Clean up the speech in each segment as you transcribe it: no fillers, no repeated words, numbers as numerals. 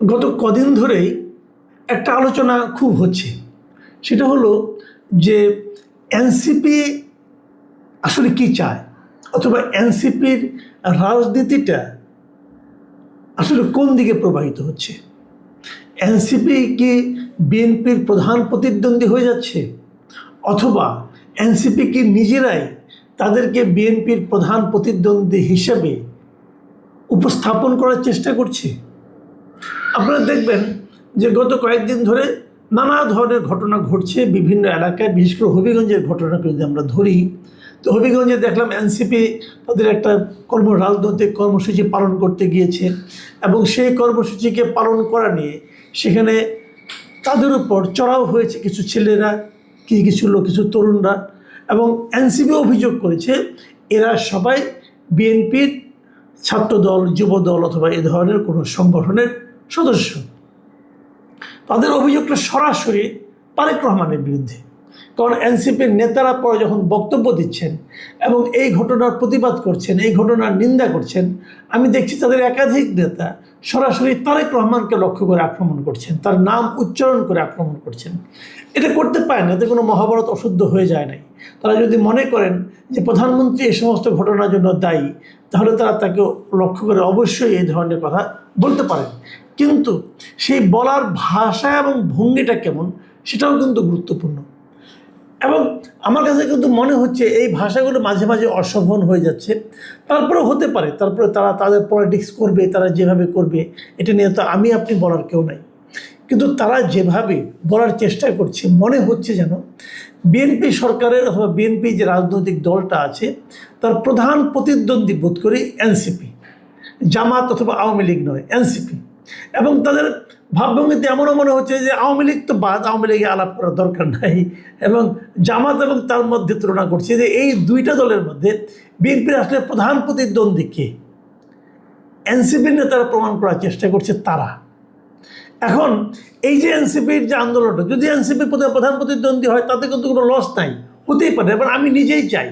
গত কদিন ধরেই একটা আলোচনা খুব হচ্ছে, সেটা হলো যে এনসিপি আসলে কি চায়, অথবা এনসিপির রাজনীতিটা আসলে কোন দিকে প্রবাহিত হচ্ছে। এনসিপি কি বিএনপির প্রধান প্রতিদ্বন্দ্বী হয়ে যাচ্ছে, অথবা এনসিপি কি নিজেরাই তাদেরকে বিএনপির প্রধান প্রতিদ্বন্দ্বী হিসেবে উপস্থাপন করার চেষ্টা করছে। আপনারা দেখবেন যে গত কয়েকদিন ধরে নানা ধরনের ঘটনা ঘটছে বিভিন্ন এলাকায়, বিশেষ করে হবিগঞ্জের ঘটনাকে যদি আমরা ধরি, তো হবিগঞ্জে দেখলাম এনসিপি তাদের একটা রাজনৈতিক কর্মসূচি পালন করতে গিয়েছে, এবং সেই কর্মসূচিকে পালন করা নিয়ে সেখানে তাদের উপর চড়াও হয়েছে কিছু ছেলেরা, কিছু তরুণরা, এবং এনসিপি অভিযোগ করেছে এরা সবাই বিএনপির ছাত্রদল, যুবদল অথবা এ ধরনের কোনো সংগঠনের সদস্য। তাদের অভিযোগটা সরাসরি তারেক রহমানের বিরুদ্ধে, কারণ এনসিপির নেতারা পরে যখন বক্তব্য দিচ্ছেন এবং এই ঘটনার প্রতিবাদ করছেন, এই ঘটনার নিন্দা করছেন, আমি দেখছি তাদের একাধিক নেতা সরাসরি তারেক রহমানকে লক্ষ্য করে আক্রমণ করছেন, তার নাম উচ্চারণ করে আক্রমণ করছেন। এটা করতে পারে না, এতে কোনো মহাভারত অশুদ্ধ হয়ে যায় নাই। তারা যদি মনে করেন যে প্রধানমন্ত্রী এই সমস্ত ঘটনার জন্য দায়ী, তাহলে তারা তাকে লক্ষ্য করে অবশ্যই এই ধরনের কথা বলতে পারেন, কিন্তু সেই বলার ভাষা এবং ভঙ্গিটা কেমন সেটাও কিন্তু গুরুত্বপূর্ণ। এবং আমার কাছে কিন্তু মনে হচ্ছে এই ভাষাগুলো মাঝে মাঝে অশোভন হয়ে যাচ্ছে। তারপরেও হতে পারে, তারপরে তারা তাদের পলিটিক্স করবে, তারা যেভাবে করবে এটা নিয়ে তো আপনি বলার কেউ নাই, কিন্তু তারা যেভাবে বলার চেষ্টা করছে মনে হচ্ছে যেন বিএনপি সরকারের অথবা বিএনপি যে রাজনৈতিক দলটা আছে তার প্রধান প্রতিদ্বন্দ্বী বোধ করি এনসিপি, জামাত অথবা আওয়ামী লীগ নয়, এনসিপি। এবং তাদের ভাবভঙ্গিতে এমনও মনে হচ্ছে যে আওয়ামী লীগ তো বাদ, আওয়ামী লীগে আলাপ করার দরকার নাই, এবং জামাত এবং তার মধ্যে তুলনা করছে যে এই দুইটা দলের মধ্যে বিএনপির আসলে প্রধান প্রতিদ্বন্দ্বী কে। এনসিপির নেতারা প্রমাণ করার চেষ্টা করছে তারা। এখন এই যে এনসিপির যে আন্দোলনটা, যদি এনসিপির প্রধান প্রতিদ্বন্দ্বী হয় তাতে কিন্তু কোনো লস নাই, হতেই পারে। এবার আমি নিজেই চাই,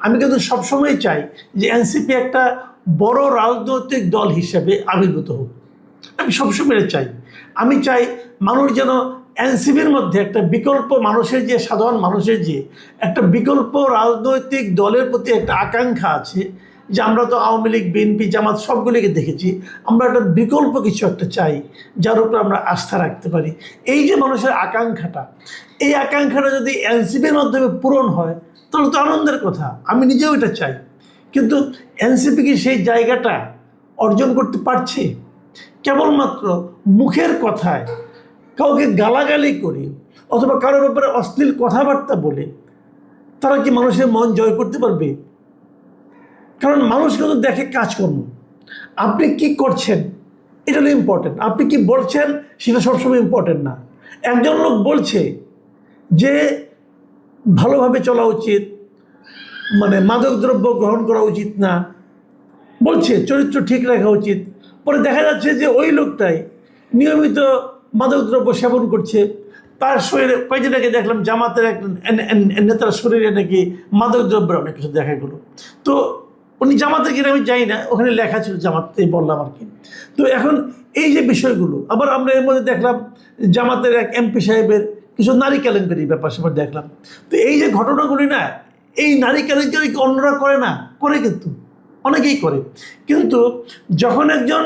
আমি কিন্তু সবসময় চাই যে এনসিপি একটা বড় রাজনৈতিক দল হিসেবে আবির্ভূত হোক। আমি সবসময় চাই, আমি চাই মানুষ যেন এনসিপির মধ্যে একটা বিকল্প, মানুষের যে সাধারণ মানুষের যে একটা বিকল্প রাজনৈতিক দলের প্রতি একটা আকাঙ্ক্ষা আছে, যে আমরা তো আওয়ামী লীগ, বিএনপি, জামাত সবগুলিকে দেখেছি, আমরা একটা বিকল্প কিছু একটা চাই যার উপর আমরা আস্থা রাখতে পারি। এই যে মানুষের আকাঙ্ক্ষাটা, এই আকাঙ্ক্ষাটা যদি এনসিপির মাধ্যমে পূরণ হয় তাহলে তো আনন্দের কথা, আমি নিজেও এটা চাই। কিন্তু এনসিপি কি সেই জায়গাটা অর্জন করতে পারছে? কেবলমাত্র মুখের কথায় কাউকে গালাগালি করে অথবা কারোর ব্যাপারে অশ্লীল কথাবার্তা বলে তারা কি মানুষের মন জয় করতে পারবে? কারণ মানুষ কিন্তু দেখে কাজকর্ম, আপনি কি করছেন এটা হলো ইম্পর্টেন্ট, আপনি কি বলছেন সেটা সবসময় ইম্পর্টেন্ট না। একজন লোক বলছে যে ভালোভাবে চলা উচিত, মানে মাদকদ্রব্য গ্রহণ করা উচিত না, বলছে চরিত্র ঠিক রাখা উচিত, পরে দেখা যাচ্ছে যে ওই লোকটাই নিয়মিত মাদকদ্রব্য সেবন করছে। তার শরীরে কয়েকদিন আগে দেখলাম জামাতের এক নেতার শরীরে নাকি মাদকদ্রব্যের অনেক কিছু দেখা গেলো। তো উনি জামাতে কিনা আমি জানি না, ওখানে লেখা ছিল জামাতেই বললাম আর কি। তো এখন এই যে বিষয়গুলো, আবার আমরা এর মধ্যে দেখলাম জামাতের এক এমপি সাহেবের কিছু নারী কেলেঙ্কারির ব্যাপার সেবার দেখলাম। তো এই যে ঘটনাগুলি না, এই নারী কেলেঙ্কারি অন্যরা করে না, করে কিন্তু অনেকেই করে। কিন্তু যখন একজন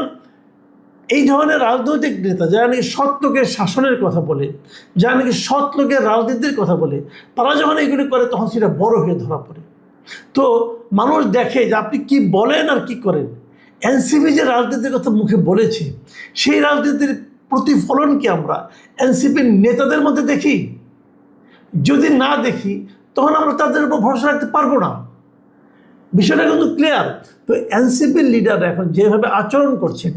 এই ধরনের রাজনৈতিক নেতা যারা নাকি সৎ লোকের শাসনের কথা বলে, যারা নাকি সৎ লোকের রাজনীতির কথা বলে, তারা যখন এইগুলি করে তখন সেটা বড় হয়ে ধরা পড়ে। তো মানুষ দেখে যে আপনি কি বলেন আর কি করেন। এনসিপি যে রাজনীতির কথা মুখে বলেছে, সেই রাজনীতির প্রতিফলন কি আমরা এনসিপির নেতাদের মধ্যে দেখি? যদি না দেখি তখন আমরা তাদের উপর ভরসা রাখতে পারবো না। বিষয়টা কিন্তু ক্লিয়ার। তো এনসিপির লিডাররা এখন যেভাবে আচরণ করছেন,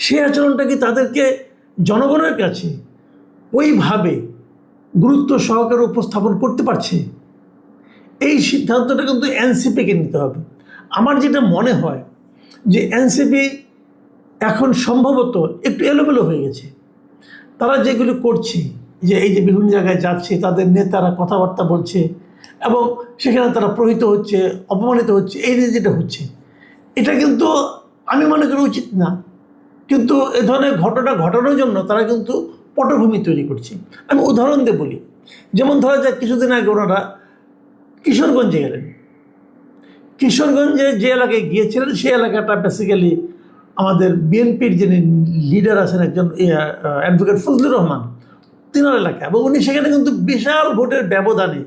সেই আচরণটা কি তাদেরকে জনগণের কাছে ওইভাবে গুরুত্ব সহকারে উপস্থাপন করতে পারছে? এই সিদ্ধান্তটা কিন্তু এনসিপিকে নিতে হবে। আমার যেটা মনে হয় যে এনসিপি এখন সম্ভবত একটু এলোমেলো হয়ে গেছে। তারা যেগুলো করছে, যে এই যে বিভিন্ন জায়গায় যাচ্ছে, তাদের নেতারা কথাবার্তা বলছে এবং সেখানে তারা প্রহিত হচ্ছে, অপমানিত হচ্ছে, এই যে যেটা হচ্ছে, এটা কিন্তু আমি মনে করি উচিত না। কিন্তু এ ধরনের ঘটনা ঘটানোর জন্য তারা কিন্তু পটভূমি তৈরি করছে। আমি উদাহরণ দিয়ে বলি, যেমন ধরা যাক কিছুদিন আগে ওনারা কিশোরগঞ্জে গেলেন। কিশোরগঞ্জে যে এলাকায় গিয়েছিলেন সেই এলাকাটা বেসিক্যালি আমাদের বিএনপির যিনি লিডার আছেন একজন অ্যাডভোকেট ফজলুর রহমান, তিনার এলাকা, এবং উনি সেখানে কিন্তু বিশাল ভোটের ব্যবধানে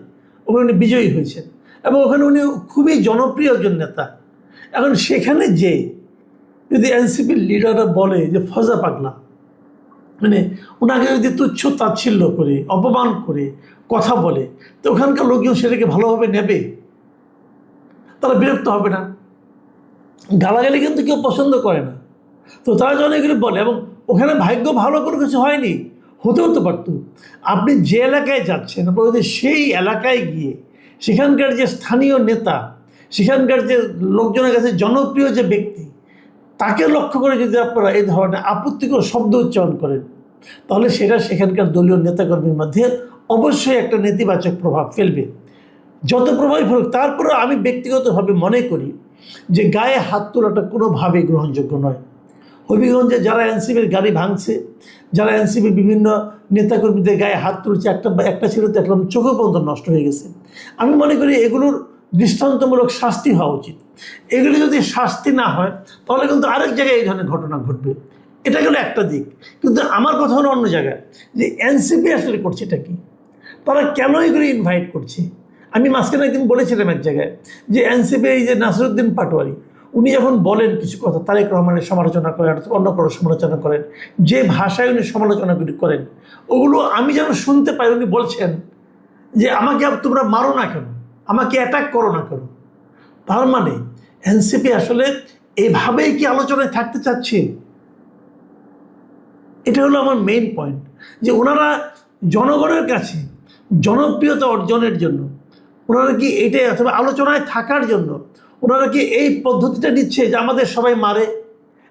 ওখানে উনি বিজয়ী হয়েছেন এবং ওখানে উনি খুবই জনপ্রিয় একজন নেতা। এখন সেখানে যে যদি এনসিপির লিডাররা বলে যে ফজা পাগলা, মানে ওনাকে যদি তুচ্ছ তাচ্ছিল্য করে অপমান করে কথা বলে, তো ওখানকার লোকজন সেটাকে ভালোভাবে নেবে, তারা বিরক্ত হবে না। গালাগালি কিন্তু কেউ পছন্দ করে না। তো তারা যখন এগুলো বলে, এবং ওখানে ভাগ্য ভালো করে কিছু হয়নি, হতে পারতো। আপনি যে এলাকায় যাচ্ছেন আপনার যদি সেই এলাকায় গিয়ে সেখানকার যে স্থানীয় নেতা, সেখানকার যে লোকজনের কাছে জনপ্রিয় যে ব্যক্তি, তাকে লক্ষ্য করে যদি আপনারা এই ধরনের আপত্তিকর শব্দ উচ্চারণ করেন, তাহলে সেটা সেখানকার দলীয় নেতাকর্মীর মধ্যে অবশ্যই একটা নেতিবাচক প্রভাব ফেলবে। যত প্রভাবই ফেলুক, তারপরে আমি ব্যক্তিগতভাবে মনে করি যে গায়ে হাত তোলাটা কোনোভাবেই গ্রহণযোগ্য নয়। হবিগঞ্জে যারা এনসিপির গাড়ি ভাঙছে, যারা এনসিপি বিভিন্ন নেতাকর্মীদের গায়ে হাত তুলছে, একটা ছিল তো একটা চোখে পর্যন্ত নষ্ট হয়ে গেছে। আমি মনে করি এগুলোর দৃষ্টান্তমূলক শাস্তি হওয়া উচিত। এগুলি যদি শাস্তি না হয় তাহলে কিন্তু আরেক জায়গায় এই ধরনের ঘটনা ঘটবে। এটা গেলো একটা দিক। কিন্তু আমার কথা হলো অন্য জায়গায়, যে এনসিপি আসলে করছে এটা কি, তারা কেন এগুলি ইনভাইট করছে। আমি মাঝখানে একদিন বলেছিলাম এক জায়গায় যে এনসিপি এই যে নাসিরউদ্দিন পাটোয়ারি, উনি যখন বলেন কিছু কথা, তারেক রহমানের সমালোচনা করেন, অন্য কারো সমালোচনা করেন, যে ভাষায় উনি সমালোচনাগুলি করেন, ওগুলো আমি যেন শুনতে পাই উনি বলছেন যে আমাকে তোমরা মারো না কেন, আমাকে অ্যাটাক করো না কেন। তার মানে এনসিপি আসলে এইভাবেই কি আলোচনায় থাকতে চাচ্ছে? এটা হলো আমার মেইন পয়েন্ট, যে ওনারা জনগণের কাছে জনপ্রিয়তা অর্জনের জন্য ওনারা কি এটাই, অথবা আলোচনায় থাকার জন্য ওনারা কি এই পদ্ধতিটা নিচ্ছে যে আমাদের সবাই মারে?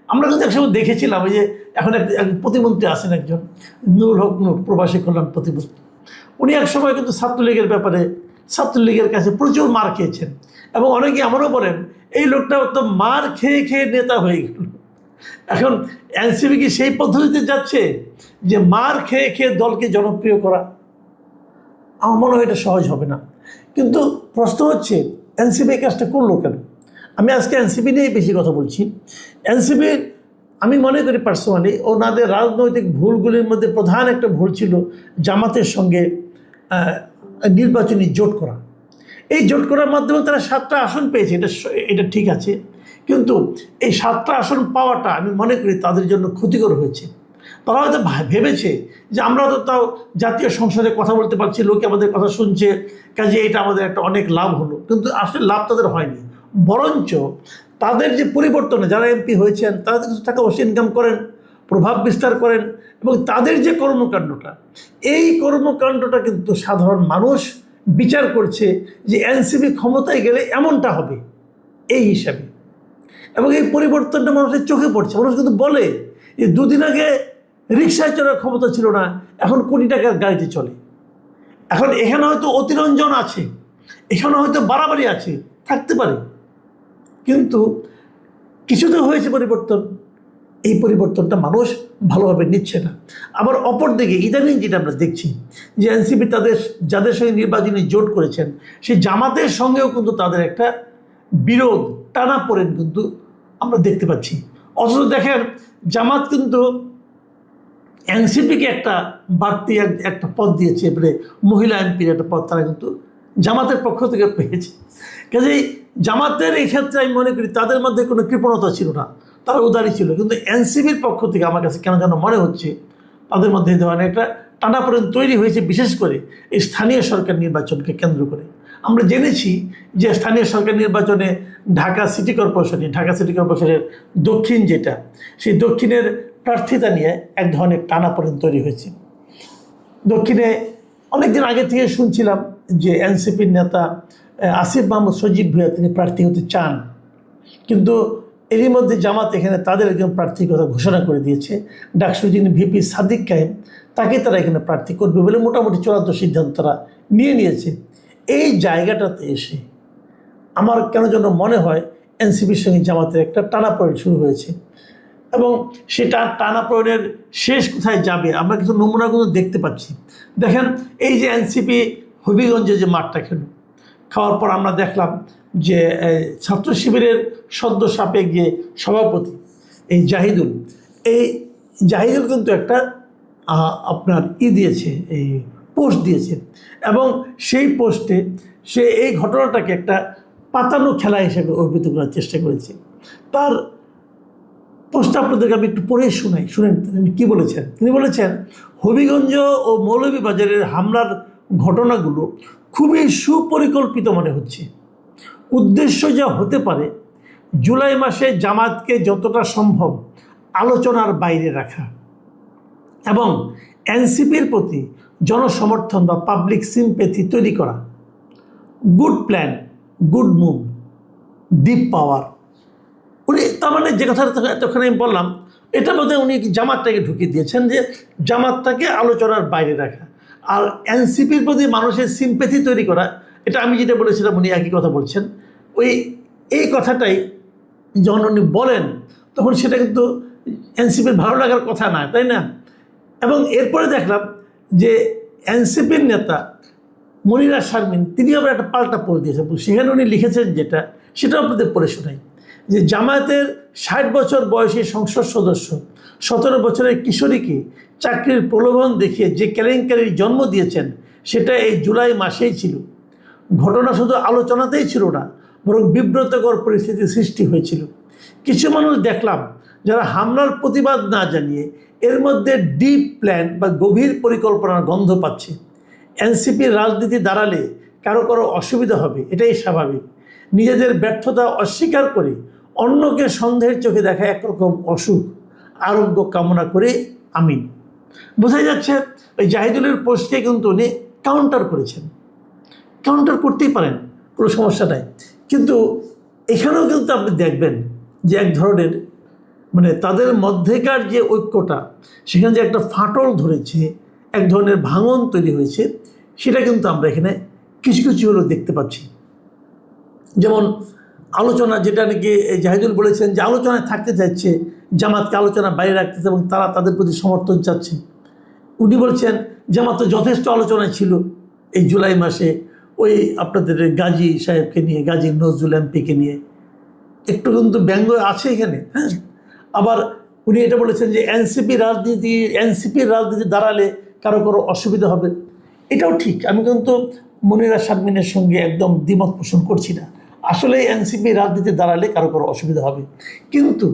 আমরা কিন্তু একসময় দেখেছিলাম, ওই যে এখন এক প্রতিমন্ত্রী আছেন একজন নূর হক নূর, প্রবাসী কল্যাণ প্রতিমন্ত্রী, উনি একসময় কিন্তু ছাত্রলীগের ব্যাপারে ছাত্রলীগের কাছে প্রচুর মার খেয়েছেন, এবং অনেকে এমনও বলেন এই লোকটা তো মার খেয়ে খেয়ে নেতা হয়ে গেল। এখন এনসিপি কি সেই পদ্ধতিতে যাচ্ছে যে মার খেয়ে খেয়ে দলকে জনপ্রিয় করা? আমার মনে হয় এটা সহজ হবে না। কিন্তু প্রশ্ন হচ্ছে এনসিপি এই কাজটা করলো কেন? আমি আজকে এনসিপি নিয়েই বেশি কথা বলছি। এনসিপির আমি মনে করি পার্সোনালি ওনাদের রাজনৈতিক ভুলগুলির মধ্যে প্রধান একটা ভুল ছিল জামাতের সঙ্গে নির্বাচনী জোট করা। এই জোট করার মাধ্যমে তারা 7টা আসন পেয়েছে, এটা ঠিক আছে, কিন্তু এই 7টা আসন পাওয়াটা আমি মনে করি তাদের জন্য ক্ষতিকর হয়েছে। তারা হয়তো ভেবেছে যে আমরা তো তাও জাতীয় সংসদে কথা বলতে পারছি, লোকে আমাদের কথা শুনছে, কাজে এটা আমাদের একটা অনেক লাভ হলো, কিন্তু আসলে লাভ তাদের হয়নি। বরঞ্চ তাদের যে পরিবর্তনে যারা এমপি হয়েছেন তারা কিছু টাকা অবশ্যই ইনকাম করেন, প্রভাব বিস্তার করেন, এবং তাদের যে কর্মকাণ্ডটা, এই কর্মকাণ্ডটা কিন্তু সাধারণ মানুষ বিচার করছে যে এনসিপি ক্ষমতায় গেলে এমনটা হবে এই হিসাবে, এবং এই পরিবর্তনটা মানুষের চোখে পড়ছে। মানুষ কিন্তু বলে যে দুদিন আগে রিক্সায় চলার ক্ষমতা ছিল না, এখন কোটি টাকার গাড়িতে চলে। এখন এখানে হয়তো অতিরঞ্জন আছে, এখানে হয়তো বাড়াবাড়ি আছে, থাকতে পারে, কিন্তু কিছুতে হয়েছে পরিবর্তন। এই পরিবর্তনটা মানুষ ভালোভাবে নিচ্ছে না। আবার অপরদিকে ইদানিং যেটা আমরা দেখছি যে এনসিপি যাদের সঙ্গে নির্বাচনী জোট করেছেন সেই জামাতের সঙ্গেও কিন্তু তাদের একটা বিরোধ, টানাপোড়েন কিন্তু আমরা দেখতে পাচ্ছি। অথচ দেখেন জামাত কিন্তু এনসিপিকে একটা বাড়তি একটা পদ দিয়েছে, এবারে মহিলা এমপির একটা পদ তারা কিন্তু জামাতের পক্ষ থেকে পেয়েছে। কাজেই জামাতের এই ক্ষেত্রে আমি মনে করি তাদের মধ্যে কোনো কৃপণতা ছিল না, তারা উদারী ছিল। কিন্তু এনসিপির পক্ষ থেকে আমার কাছে কেন যেন মনে হচ্ছে তাদের মধ্যে এই ধরনের একটা টানাপোড়েন তৈরি হয়েছে, বিশেষ করে এই স্থানীয় সরকার নির্বাচনকে কেন্দ্র করে। আমরা জেনেছি যে স্থানীয় সরকার নির্বাচনে ঢাকা সিটি কর্পোরেশনের দক্ষিণ যেটা, সেই দক্ষিণের প্রার্থিতা নিয়ে এক ধরনের টানাপোড়েন তৈরি হয়েছে। দক্ষিণে অনেকদিন আগে থেকে শুনছিলাম যে এনসিপির নেতা আসিফ মাহমুদ সজীব ভূঁইয়া তিনি প্রার্থী হতে চান, কিন্তু এরই মধ্যে জামাত এখানে তাদের একজন প্রার্থীর কথা ঘোষণা করে দিয়েছে। ডাকসু যিনি ভিপি সাদিক কায়েম, তাকে তারা এখানে প্রার্থী করবে বলে মোটামুটি চূড়ান্ত সিদ্ধান্ত তারা নিয়েছে। এই জায়গাটাতে এসে আমার কেন যেন মনে হয় এনসিপির সঙ্গে জামাতের একটা টানাপোড়েন শুরু হয়েছে। এবং সেটা টানাপোড়েনের শেষ কোথায় যাবে আমরা কিছু নমুনাগুলো দেখতে পাচ্ছি। দেখেন এই যে এনসিপি হবিগঞ্জে যে মাঠটা খাওয়ার পর আমরা দেখলাম যে ছাত্র শিবিরের সদ্য সাপেক যে সভাপতি এই জাহিদুল কিন্তু একটা আপনার দিয়েছে, এই পোস্ট দিয়েছে, এবং সেই পোস্টে সে এই ঘটনাটাকে একটা পাতানো খেলা হিসেবে অভিহিত করার চেষ্টা করেছে। তার পোস্টটা আপনাদেরকে আমি একটু পড়ে শুনেন তিনি কী বলেছেন। তিনি বলেছেন, হবিগঞ্জ ও মৌলভীবাজারের হামলার ঘটনাগুলো খুবই সুপরিকল্পিত মনে হচ্ছে। উদ্দেশ্য যা হতে পারে জুলাই মাসে জামাতকে যতটা সম্ভব আলোচনার বাইরে রাখা এবং এনসিপির প্রতি জনসমর্থন বা পাবলিক সিম্প্যাথি তৈরি করা। Good plan, good move, deep power. উনি তার মানে যে কথাটা এতক্ষণ আমি বললাম এটা বোধহয় উনি জামাতটাকে ঢুকিয়ে দিয়েছেন যে জামাতটাকে আলোচনার বাইরে রাখা আর এনসিপির প্রতি মানুষের সিম্প্যাথি তৈরি করা। এটা আমি যেটা বলেছিলাম উনি একই কথা বলছেন। এই কথাটাই যখন উনি বলেন তখন সেটা কিন্তু এনসিপির ভালো লাগার কথা না, তাই না? এবং এরপরে দেখলাম যে এনসিপির নেতা মনিরা শারমিন তিনি আবার একটা পাল্টা পোস্ট দিয়েছেন। সেখানে উনি লিখেছেন যেটা, সেটা আপনাদের পড়ে শোনাই, যে জামায়াতের 60 বছর বয়সী সংসদ সদস্য 17 বছরের কিশোরীকে চাকরির প্রলোভন দেখিয়ে যে কেলেঙ্কারির জন্ম দিয়েছেন সেটা এই জুলাই মাসেই ছিল। ঘটনা শুধু আলোচনাতেই ছিল না, বরং বিব্রতকর পরিস্থিতি সৃষ্টি হয়েছিল। কিছু মানুষ দেখলাম যারা হামলার প্রতিবাদ না জানিয়ে এর মধ্যে ডিপ প্ল্যান বা গভীর পরিকল্পনার গন্ধ পাচ্ছে। এনসিপির রাজনীতি দাঁড়ালে কারো অসুবিধা হবে, এটাই স্বাভাবিক। নিজেদের ব্যর্থতা অস্বীকার করে অন্যকে সন্দেহের চোখে দেখা একরকম অসুখ, আরোগ্য কামনা করে আমিন। বোঝাই যাচ্ছে ওই জাহিদুলের পোস্টকে কিন্তু উনি কাউন্টার করেছেন। কাউন্টার করতেই পারেন, কোনো সমস্যা নাই, কিন্তু এখানেও কিন্তু আপনি দেখবেন যে এক ধরনের মানে তাদের মধ্যেকার যে ঐক্যটা সেখানে যে একটা ফাটল ধরেছে, এক ধরনের ভাঙন তৈরি হয়েছে, সেটা কিন্তু আমরা এখানে কিছু হলেও দেখতে পাচ্ছি। যেমন আলোচনা, যেটা নাকি জাহিদুল বলেছেন যে আলোচনায় থাকতে চাইছে, জামাতকে আলোচনা বাইরে রাখতেছে এবং তারা তাদের প্রতি সমর্থন চাচ্ছে। উনি বলছেন জামাত তো যথেষ্ট আলোচনায় ছিল এই জুলাই মাসে, ওই আপনাদের গাজী সাহেবকে নিয়ে, গাজী নজরুল এমপিকে নিয়ে, একটু কিন্তু ব্যঙ্গ আছে এখানে। হ্যাঁ, আবার উনি এটা বলেছেন যে এনসিপির রাজনীতি দাঁড়ালে কারো অসুবিধা হবে। এটাও ঠিক, আমি কিন্তু মনিরা শারমিনের সঙ্গে একদম দ্বিমত পোষণ করছি না। আসলে এনসিপির রাজনীতি দাঁড়ালে কারো অসুবিধা হবে, কিন্তু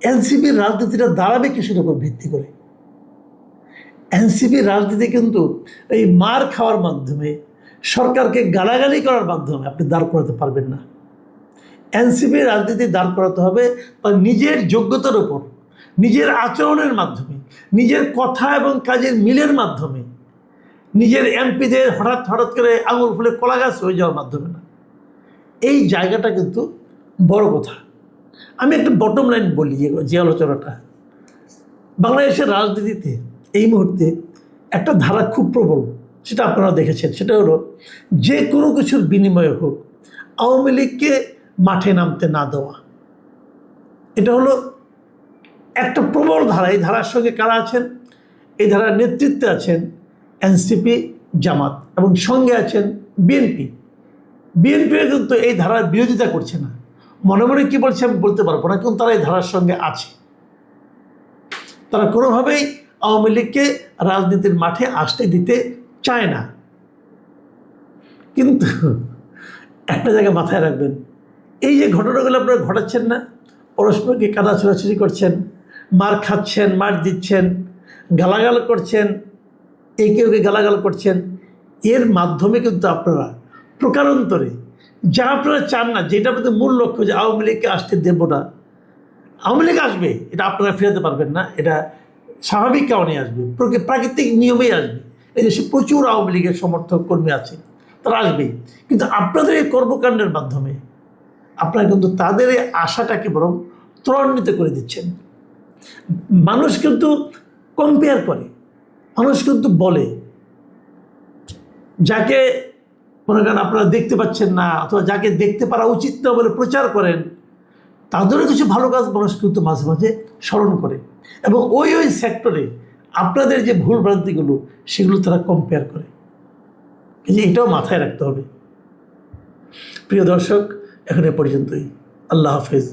এনসিপির রাজনীতিটা দাঁড়াবে কিসের উপর ভিত্তি করে? এনসিপির রাজনীতি কিন্তু এই মার খাওয়ার মাধ্যমে, সরকারকে গালাগালি করার মাধ্যমে আপনি দাঁড় করাতে পারবেন না। এনসিপির রাজনীতি দাঁড় করাতে হবে তার নিজের যোগ্যতার উপর, নিজের আচরণের মাধ্যমে, নিজের কথা এবং কাজের মিলের মাধ্যমে, নিজের এমপিদের হঠাৎ করে আঙুল ফুলে কলা গাছ হয়ে যাওয়ার মাধ্যমে না। এই জায়গাটা কিন্তু বড় কথা। আমি একটা বটম লাইন বলি, যে আলোচনাটা বাংলাদেশের রাজনীতিতে এই মুহূর্তে একটা ধারা খুব প্রবল, সেটা আপনারা দেখেছেন। সেটা হলো যে কোনো কিছুর বিনিময়ে হোক আওয়ামী লীগকে মাঠে নামতে না দেওয়া। এটা হলো একটা প্রবল ধারা। এই ধারার সঙ্গে কারা আছেন? এই ধারার নেতৃত্বে আছেন এনসিপি, জামাত, এবং সঙ্গে আছেন বিএনপি। বিএনপিও কিন্তু এই ধারার বিরোধিতা করছে না। মনে মনে কী বলছে আমি বলতে পারবো না, কিন্তু তারা এই ধারার সঙ্গে আছে। তারা কোনোভাবেই আওয়ামী লীগকে রাজনীতির মাঠে আসতে দিতে চায় না। কিন্তু একটা জায়গায় মাথায় রাখবেন, এই যে ঘটনাগুলো আপনারা ঘটাচ্ছেন না, পরস্পরকে কাদা ছোড়াছুড়ি করছেন, মার খাচ্ছেন, মার দিচ্ছেন, গালাগাল করছেন, একে গালাগাল করছেন, এর মাধ্যমে কিন্তু আপনারা প্রকারান্তরে যা আপনারা চান না, যেটা আপনাদের মূল লক্ষ্য যে আওয়ামী লীগকে আসতে দেব না, আওয়ামী লীগ আসবে, এটা আপনারা ফেরাতে পারবেন না, এটা স্বাভাবিক কারণে আসবে, প্রাকৃতিক নিয়মেই আসবে। এই দেশে প্রচুর আওয়ামী লীগের সমর্থক কর্মী আছে, তারা আসবেই। কিন্তু আপনাদের এই কর্মকাণ্ডের মাধ্যমে আপনারা কিন্তু তাদের এই আশাটাকে বরং ত্বরান্বিত করে দিচ্ছেন। মানুষ কিন্তু কম্পেয়ার করে, মানুষ কিন্তু বলে, যাকে মনে করেন আপনারা দেখতে পাচ্ছেন না, অথবা যাকে দেখতে পারা উচিত না বলে প্রচার করেন, তাদেরও কিছু ভালো কাজ মানুষ কিন্তু মাঝে মাঝে স্মরণ করে, এবং ওই সেক্টরে আপনাদের যে ভুল ভ্রান্তিগুলো সেগুলো তারা কম্পেয়ার করে। এটাও মাথায় রাখতে হবে। প্রিয় দর্শক, এখন এ পর্যন্তই। আল্লাহ হাফেজ।